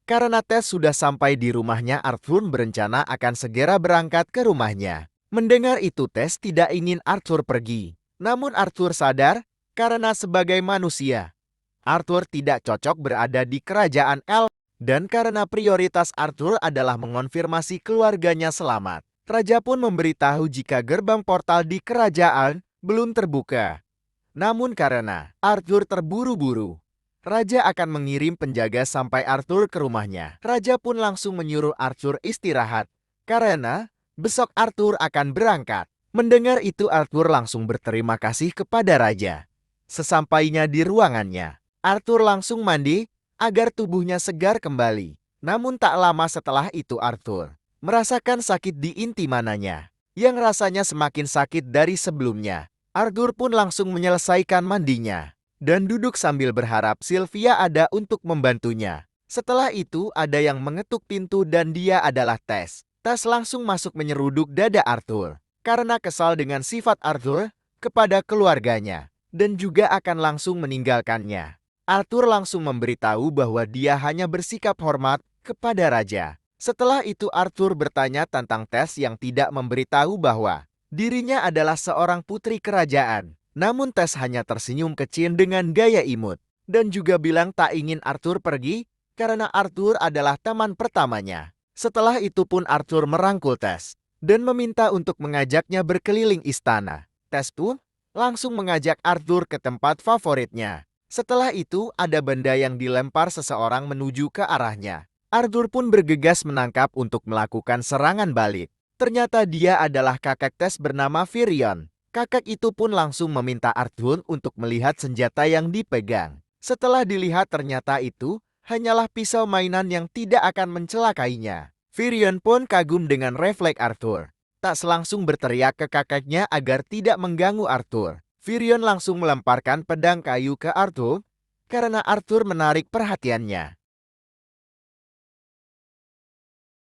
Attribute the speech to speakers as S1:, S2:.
S1: Karena Tess sudah sampai di rumahnya, Arthur berencana akan segera berangkat ke rumahnya. Mendengar itu, Tess tidak ingin Arthur pergi. Namun Arthur sadar, karena sebagai manusia, Arthur tidak cocok berada di kerajaan elf, dan karena prioritas Arthur adalah mengonfirmasi keluarganya selamat. Raja pun memberitahu jika gerbang portal di kerajaan belum terbuka. Namun karena Arthur terburu-buru, Raja akan mengirim penjaga sampai Arthur ke rumahnya. Raja pun langsung menyuruh Arthur istirahat, karena besok Arthur akan berangkat. Mendengar itu, Arthur langsung berterima kasih kepada Raja. Sesampainya di ruangannya, Arthur langsung mandi agar tubuhnya segar kembali. Namun tak lama setelah itu, Arthur merasakan sakit di inti mananya, yang rasanya semakin sakit dari sebelumnya. Arthur pun langsung menyelesaikan mandinya dan duduk sambil berharap Sylvia ada untuk membantunya. Setelah itu ada yang mengetuk pintu dan dia adalah Tess. Tess langsung masuk menyeruduk dada Arthur karena kesal dengan sifat Arthur kepada keluarganya dan juga akan langsung meninggalkannya. Arthur langsung memberitahu bahwa dia hanya bersikap hormat kepada raja. Setelah itu Arthur bertanya tentang Tess yang tidak memberitahu bahwa dirinya adalah seorang putri kerajaan. Namun Tess hanya tersenyum kecil dengan gaya imut dan juga bilang tak ingin Arthur pergi karena Arthur adalah teman pertamanya. Setelah itu pun Arthur merangkul Tess dan meminta untuk mengajaknya berkeliling istana. Tess pun langsung mengajak Arthur ke tempat favoritnya. Setelah itu, ada benda yang dilempar seseorang menuju ke arahnya. Arthur pun bergegas menangkap untuk melakukan serangan balik. Ternyata dia adalah kakak Tess bernama Virion. Kakak itu pun langsung meminta Arthur untuk melihat senjata yang dipegang. Setelah dilihat, ternyata itu hanyalah pisau mainan yang tidak akan mencelakainya. Virion pun kagum dengan refleks Arthur. Tak selangsung berteriak ke kakaknya agar tidak mengganggu Arthur. Virion langsung melemparkan pedang kayu ke Arthur karena Arthur menarik perhatiannya.